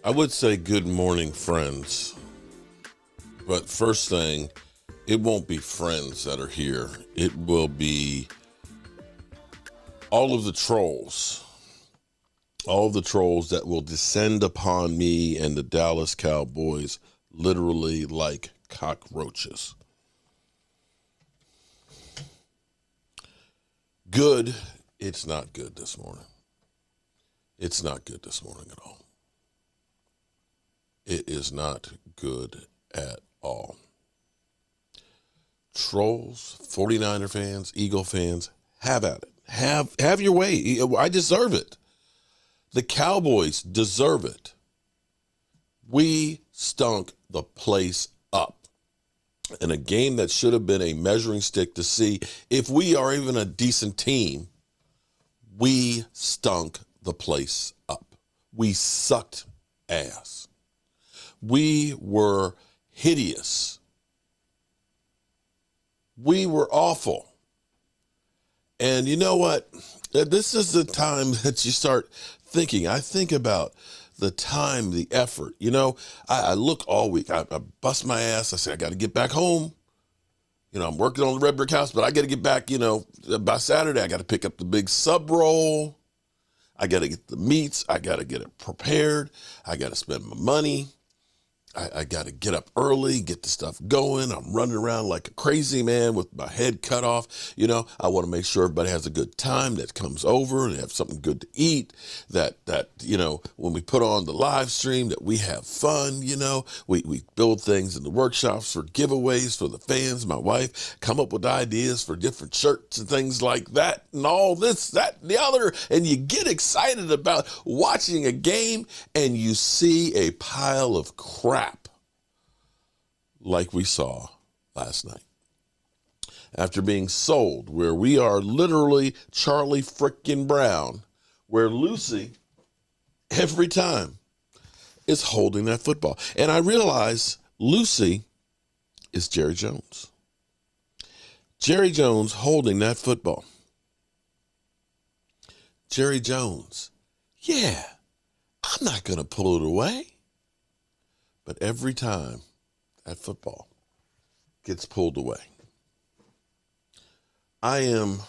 I would say good morning, friends. But first thing, it won't be friends that are here. It will be all of the trolls. All of the trolls that will descend upon me and the Dallas Cowboys literally like cockroaches. Good. It's not good this morning. It's not good this morning at all. It is not good at all. Trolls, 49er fans, Eagle fans, have at it. Have your way. I deserve it. The Cowboys deserve it. We stunk the place up. In a game that should have been a measuring stick to see if we are even a decent team, we stunk the place up. We sucked ass. We were hideous. We were awful. And you know what? This is the time that you start thinking. I think about the time, the effort. You know, I look all week. I bust my ass. I say, I got to get back home. You know, I'm working on the red brick house, but I got to get back, by Saturday. I got to pick up the big sub roll. I got to get the meats. I got to get it prepared. I got to spend my money. I got to get up early, get the stuff going. I'm running around like a crazy man with my head cut off. I want to make sure everybody has a good time that comes over and have something good to eat, that when we put on the live stream, that we have fun. We build things in the workshops for giveaways for the fans. My wife come up with ideas for different shirts and things like that and all this, that, and the other. And you get excited about watching a game and you see a pile of crap like we saw last night. After being sold, where we are literally Charlie frickin' Brown, where Lucy, every time, is holding that football. And I realize Lucy is Jerry Jones. Jerry Jones holding that football. Jerry Jones, yeah, I'm not going to pull it away. But every time that football gets pulled away, I am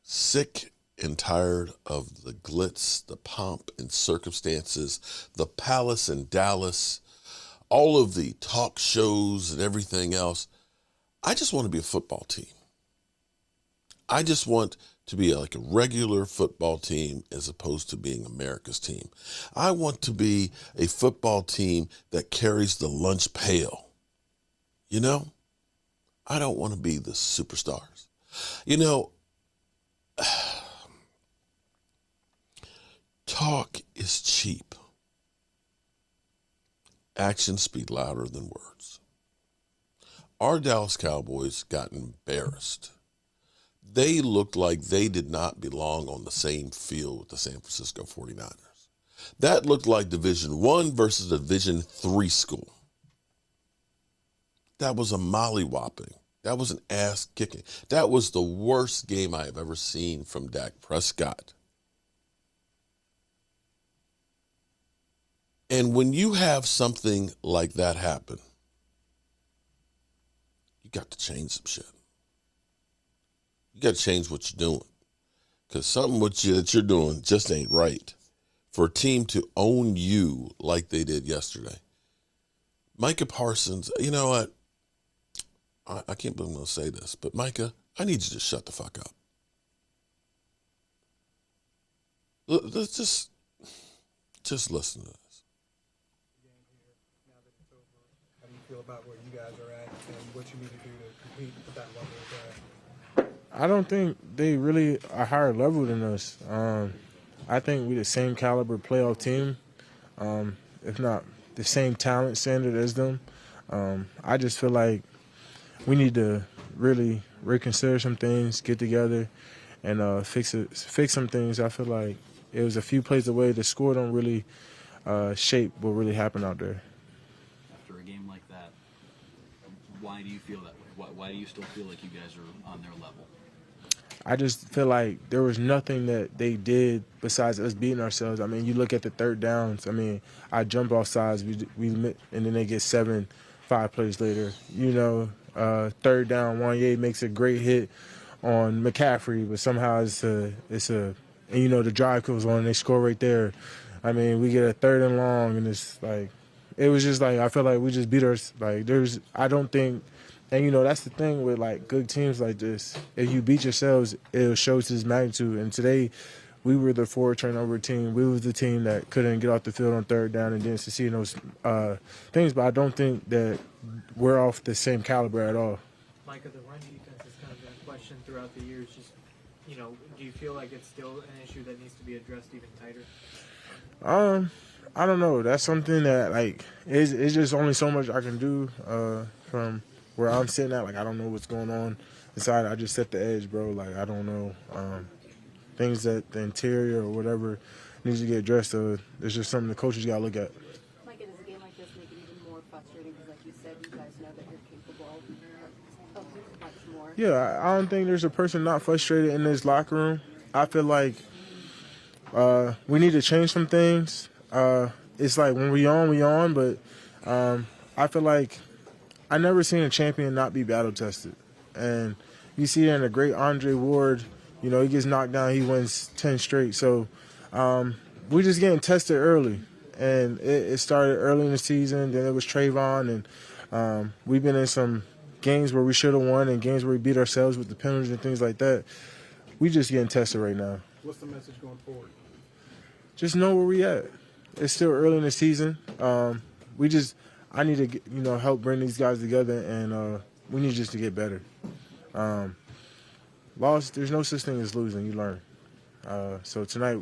sick and tired of the glitz, the pomp and circumstances, the palace in Dallas, all of the talk shows and everything else. I just want to be a football team. I just want to be like a regular football team as opposed to being America's team. I want to be a football team that carries the lunch pail. I don't want to be the superstars. Talk is cheap. Actions speak louder than words. Our Dallas Cowboys got embarrassed. They looked like they did not belong on the same field with the San Francisco 49ers. That looked like Division I versus Division III school. That was a mollywhopping. That was an ass kicking. That was the worst game I have ever seen from Dak Prescott. And when you have something like that happen, you got to change some shit. You got to change what you're doing, because something that you're doing just ain't right. For a team to own you like they did yesterday. Micah Parsons, you know what? I can't believe I'm going to say this, but Micah, I need you to shut the fuck up. Let's just listen to this. How do you feel about where you guys are at and what you need to do to compete at that level of I don't think they really are higher level than us. I think we're the same caliber playoff team, if not the same talent standard as them. I just feel like we need to really reconsider some things, get together, and fix some things. I feel like it was a few plays away. The score don't really shape what really happened out there. After a game like that, why do you feel that way? Why do you still feel like you guys are on their level? I just feel like there was nothing that they did besides us beating ourselves. I mean, you look at the third downs. I mean, I jump off sides, and then they get 7, 5 plays later. Third down, Wanye makes a great hit on McCaffrey, but somehow and the drive goes on and they score right there. I mean, we get a 3rd and long, and it's like, it was just like, I feel like we just beat us. Like, I don't think, and that's the thing with like good teams like this. If you beat yourselves, it shows its magnitude. And today, we were the 4 turnover team. We was the team that couldn't get off the field on 3rd down and didn't succeed in those things. But I don't think that we're off the same caliber at all. Micah, the run defense has kind of been a question throughout the years. Just, do you feel like it's still an issue that needs to be addressed even tighter? I don't know. That's something that it's just only so much I can do from where I'm sitting at. Like, I don't know what's going on inside. I just set the edge, bro. Like, I don't know things that the interior or whatever needs to get addressed. It's just something the coaches got to look at. Micah, does a game like this make it even more frustrating? Because, like you said, you guys know that you're capable of much more. Yeah, I don't think there's a person not frustrated in this locker room. I feel like we need to change some things. It's like when we on, but I feel like I never seen a champion not be battle tested. And you see that in a great Andre Ward, he gets knocked down, he wins 10 straight. So we're just getting tested early. And it started early in the season, then it was Trayvon, and we've been in some games where we should have won and games where we beat ourselves with the penalties and things like that. We just getting tested right now. What's the message going forward? Just know where we at. It's still early in the season. I need to help bring these guys together, and we need just to get better. There's no such thing as losing. You learn. So tonight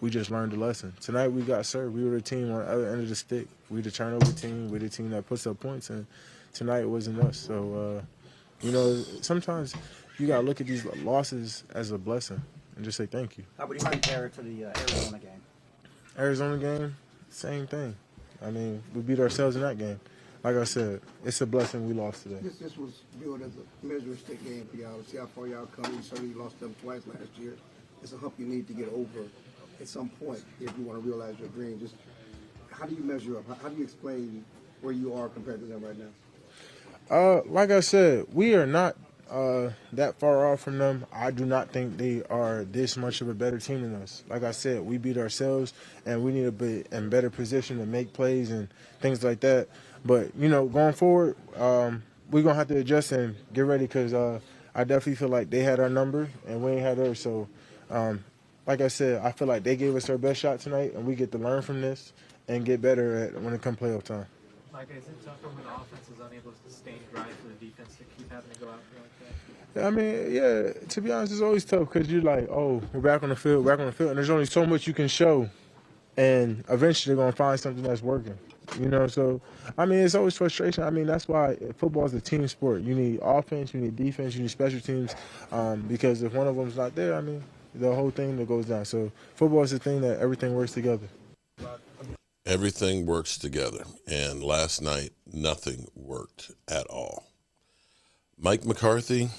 we just learned a lesson. Tonight we got served. We were the team on the other end of the stick. We the turnover team. We the team that puts up points, and tonight it wasn't us. So sometimes you gotta look at these losses as a blessing and just say thank you. How would you compare it to the Arizona game? Arizona game, same thing. I mean, we beat ourselves in that game. Like I said, it's a blessing we lost today. This was viewed as a measuring stick game for y'all to see how far y'all come. You certainly lost them twice last year. It's a hump you need to get over at some point if you want to realize your dream. Just how do you measure up? How do you explain where you are compared to them right now? Like I said, we are not that far off from them. I do not think they are this much of a better team than us. Like I said, we beat ourselves, and we need to be in better position to make plays and things like that. But, going forward, we're going to have to adjust and get ready because I definitely feel like they had our number and we ain't had theirs. So, like I said, I feel like they gave us our best shot tonight, and we get to learn from this and get better when it comes playoff time. Micah, is it tougher when the offense is unable to sustain drive for the defense to keep having to go out there like that? I mean, yeah, to be honest, it's always tough because you're like, oh, we're back on the field, and there's only so much you can show, and eventually they're going to find something that's working, So, I mean, it's always frustration. I mean, that's why football is a team sport. You need offense, you need defense, you need special teams, because if one of them's not there, I mean, the whole thing that goes down. So, football is the thing that everything works together. Everything works together, and last night, nothing worked at all. Mike McCarthy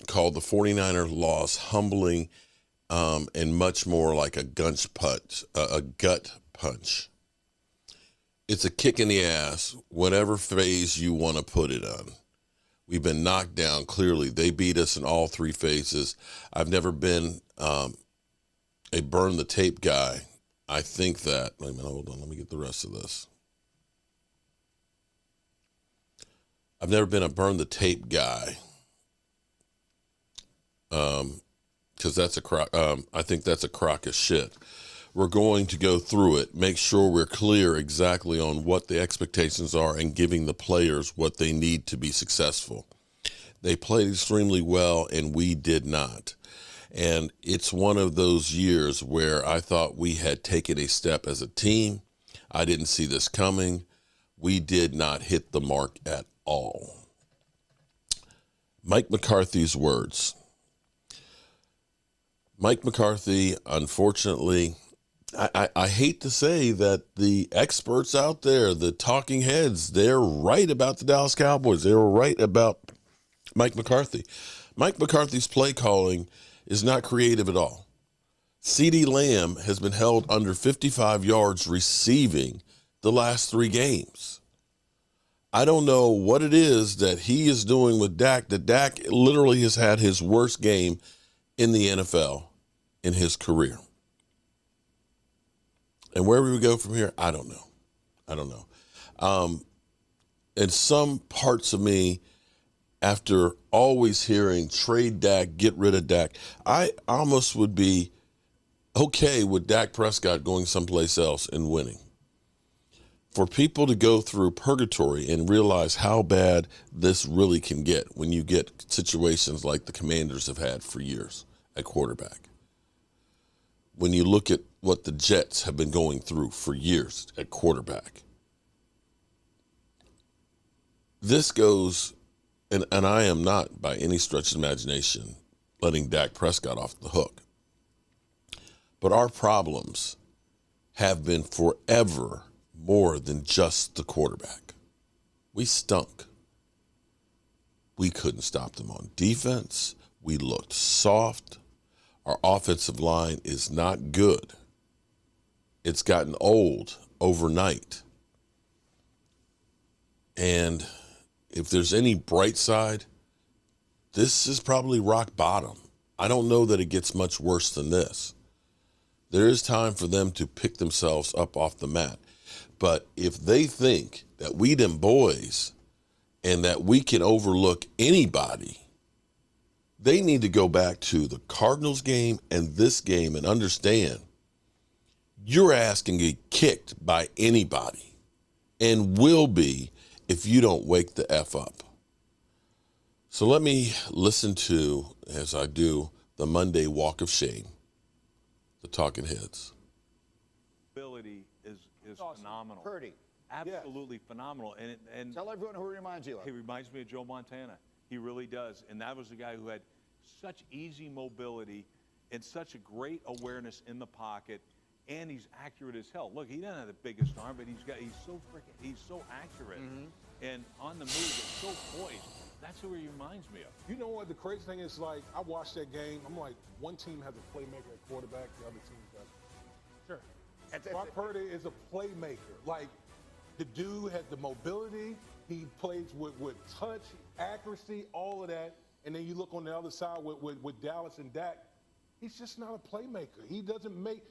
called the 49er loss humbling and much more like a gut punch. It's a kick in the ass, whatever phase you want to put it on. We've been knocked down, clearly. They beat us in all 3 phases. I've never been a burn the tape guy. I think that, wait a minute, hold on, let me get the rest of this. I've never been a burn the tape guy. Because that's I think that's a crock of shit. We're going to go through it, make sure we're clear exactly on what the expectations are and giving the players what they need to be successful. They played extremely well, and we did not. And it's one of those years where I thought we had taken a step as a team. I didn't see this coming. We did not hit the mark at all. Mike McCarthy's words. Mike McCarthy, unfortunately, I hate to say that the experts out there, the talking heads, they're right about the Dallas Cowboys. They were right about Mike McCarthy. Mike McCarthy's play calling is not creative at all. CeeDee Lamb has been held under 55 yards receiving the last 3 games. I don't know what it is that he is doing with Dak, that Dak literally has had his worst game in the NFL in his career. And where we go from here, I don't know. And some parts of me, after always hearing trade Dak, get rid of Dak, I almost would be okay with Dak Prescott going someplace else and winning. For people to go through purgatory and realize how bad this really can get when you get situations like the Commanders have had for years at quarterback. When you look at what the Jets have been going through for years at quarterback. This goes, and I am not by any stretch of imagination letting Dak Prescott off the hook. But our problems have been forever more than just the quarterback. We stunk. We couldn't stop them on defense. We looked soft. Our offensive line is not good. It's gotten old overnight. And if there's any bright side, this is probably rock bottom. I don't know that it gets much worse than this. There is time for them to pick themselves up off the mat. But if they think that we them boys and that we can overlook anybody, they need to go back to the Cardinals game and this game and understand your ass can get kicked by anybody and will be if you don't wake the F up. So let me listen to, as I do, the Monday Walk of Shame, the Talking Heads. Ability is awesome. phenomenal. Purdy. Absolutely phenomenal. And Tell everyone who he reminds you of. he reminds me of Joe Montana. He really does. And that was a guy who had such easy mobility and such a great awareness in the pocket. And he's accurate as hell. Look, he doesn't have the biggest arm, but he's so accurate. And on the move, it's so poised. That's who he reminds me of. You know what the crazy thing is? Like, I watched that game. I'm like, one team has a playmaker at quarterback, the other team doesn't. Sure. Brock Purdy is a playmaker. Like, the dude has the mobility. He plays with touch, accuracy, all of that. And then you look on the other side with Dallas and Dak. He's just not a playmaker. He doesn't make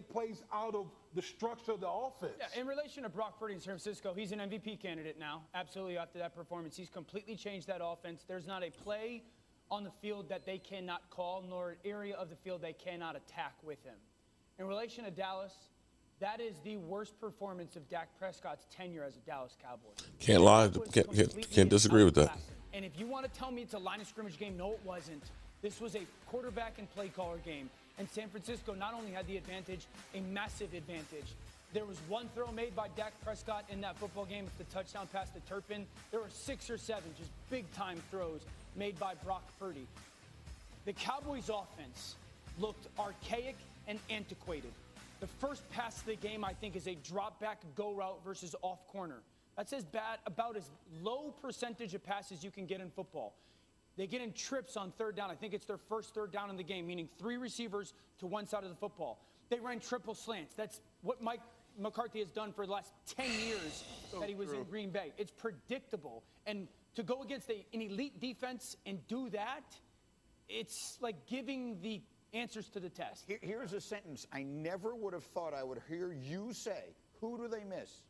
plays out of the structure of the offense. Yeah, in relation to Brock Purdy in San Francisco, he's an MVP candidate now. Absolutely, after that performance, he's completely changed that offense. There's not a play on the field that they cannot call, nor an area of the field they cannot attack with him. In relation to Dallas, that is the worst performance of Dak Prescott's tenure as a Dallas Cowboy. Can't lie. Can't disagree with that. And if you want to tell me it's a line of scrimmage game, no, it wasn't. This was a quarterback and play caller game. And San Francisco not only had the advantage, a massive advantage. There was one throw made by Dak Prescott in that football game with the touchdown pass to Turpin. There were 6 or 7 just big-time throws made by Brock Purdy. The Cowboys' offense looked archaic and antiquated. The first pass of the game, I think, is a drop-back go route versus off corner. That's about as low percentage of passes you can get in football. They get in trips on third down. I think it's their first third down in the game, meaning 3 receivers to one side of the football. They ran triple slants. That's what Mike McCarthy has done for the last 10 years that he was in Green Bay. It's predictable. And to go against an elite defense and do that, it's like giving the answers to the test. Here's a sentence I never would have thought I would hear you say. Who do they miss?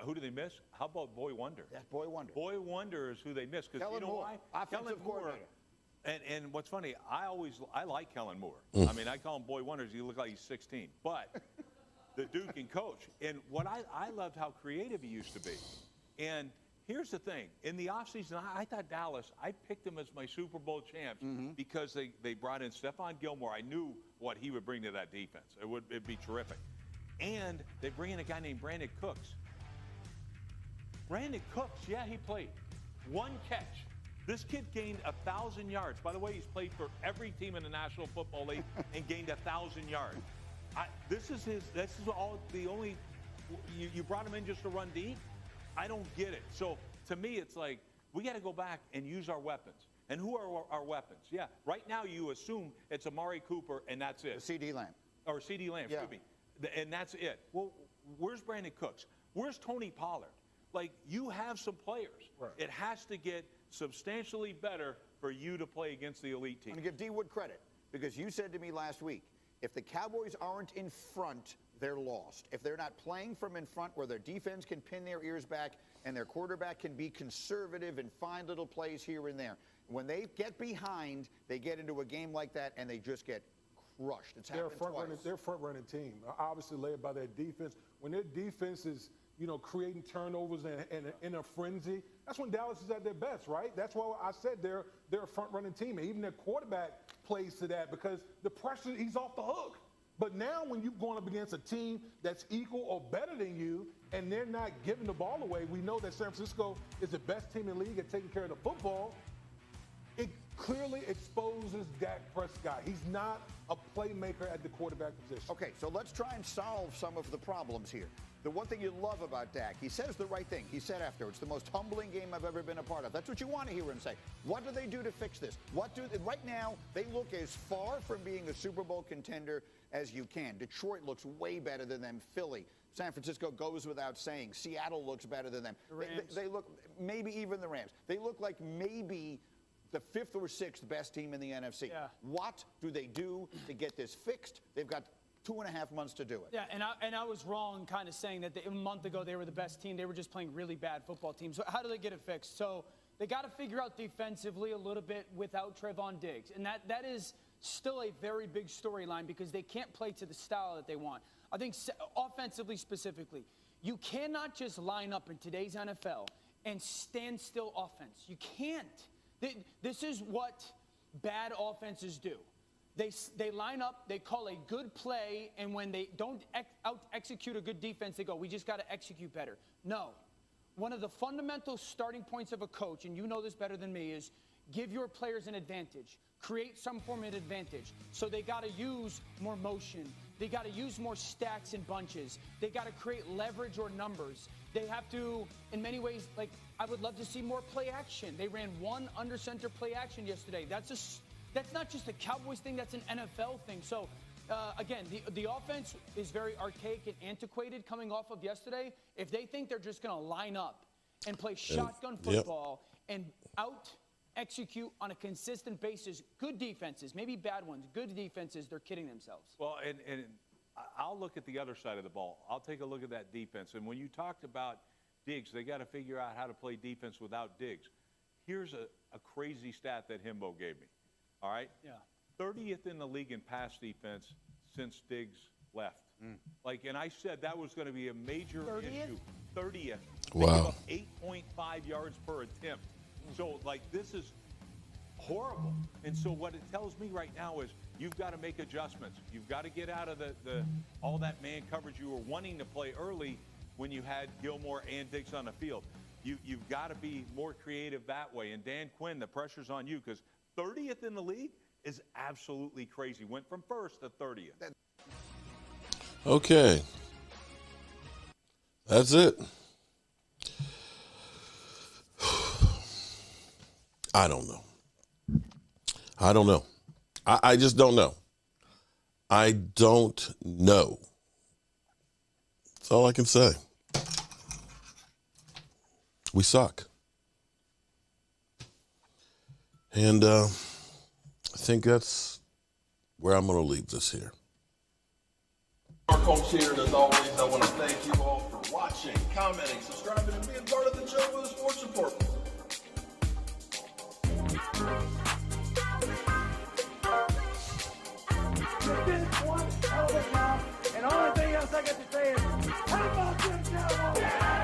Who do they miss? How about Boy Wonder? That's Boy Wonder. Boy Wonder is who they miss. Because you know why? Offensive coordinator. And what's funny, I like Kellen Moore. I mean, I call him Boy Wonders. He look like he's 16. But the dude can coach. And what I loved how creative he used to be. And here's the thing. In the offseason, I thought Dallas, I picked them as my Super Bowl champs because they brought in Stephon Gilmore. I knew what he would bring to that defense. It'd be terrific. And they bring in a guy named Brandon Cooks. Brandon Cooks, yeah, he played. 1 catch. This kid gained 1,000 yards. By the way, he's played for every team in the National Football League and gained 1,000 yards. This is all the only, you brought him in just to run deep? I don't get it. So to me, it's like We got to go back and use our weapons. And who are our weapons? Yeah, right now you assume it's Amari Cooper and that's it. C.D. Lamb. Or C.D. Lamb, excuse me. And that's it. Well, where's Brandon Cooks? Where's Tony Pollard? Like, you have some players. Right. It has to get substantially better for you to play against the elite team. I'm going to give D. Wood credit because you said to me last week, if the Cowboys aren't in front, they're lost. If they're not playing from in front where their defense can pin their ears back and their quarterback can be conservative and find little plays here and there. When they get behind, they get into a game like that and they just get crushed. It's happened twice. They're a front-running team, obviously led by their defense. When their defense is, creating turnovers and in a frenzy, that's when Dallas is at their best, right? That's why I said they're a front-running team. And even their quarterback plays to that because the pressure, he's off the hook. But now when you're going up against a team that's equal or better than you and they're not giving the ball away, we know that San Francisco is the best team in the league at taking care of the football. It clearly exposes Dak Prescott. He's not a playmaker at the quarterback position. Okay, so let's try and solve some of the problems here. The one thing you love about Dak, he says the right thing. He said after, it's the most humbling game I've ever been a part of. That's what you want to hear him say. What do they do to fix this? Right now, they look as far from being a Super Bowl contender as you can. Detroit looks way better than them. Philly. San Francisco goes without saying. Seattle looks better than them. They look, maybe even the Rams. They look like maybe the 5th or 6th best team in the NFC. Yeah. What do they do to get this fixed? They've got 2.5 months to do it. Yeah, and I was wrong kind of saying that a month ago they were the best team. They were just playing really bad football teams. So how do they get it fixed? So they got to figure out defensively a little bit without Trevon Diggs. And that is still a very big storyline because they can't play to the style that they want. I think offensively specifically, you cannot just line up in today's NFL and stand still offense. You can't. This is what bad offenses do. They line up, they call a good play, and when they don't out-execute a good defense, they go, we just got to execute better. No. One of the fundamental starting points of a coach, and you know this better than me, is give your players an advantage. Create some form of advantage. So they got to use more motion. They got to use more stacks and bunches. They got to create leverage or numbers. They have to, in many ways, like, I would love to see more play action. They ran one under center play action yesterday. That's not just a Cowboys thing, that's an NFL thing. So, again, the offense is very archaic and antiquated coming off of yesterday. If they think they're just going to line up and play shotgun football and out-execute on a consistent basis, good defenses, maybe bad ones, good defenses, they're kidding themselves. Well, and I'll look at the other side of the ball. I'll take a look at that defense. And when you talked about Diggs, they got to figure out how to play defense without Diggs. Here's a crazy stat that Himbo gave me. All right? Yeah. 30th in the league in pass defense since Diggs left. Like, and I said that was going to be a major 30th? issue. 30th. Wow. 8.5 yards per attempt. So, like, this is horrible. And so what it tells me right now is you've got to make adjustments. You've got to get out of all that man coverage you were wanting to play early when you had Gilmore and Diggs on the field. You've got to be more creative that way. And Dan Quinn, the pressure's on you because 30th in the league is absolutely crazy. Went from 1st to 30th. Okay. That's it. I don't know. I just don't know. I don't know. That's all I can say. We suck. And I think that's where I'm going to leave this here. Our coach here, and as always, I want to thank you all for watching, commenting, subscribing, and being part of the show with the Sports Report. This one hell of a job, and the only thing else I got to say is, how about them Cowboys?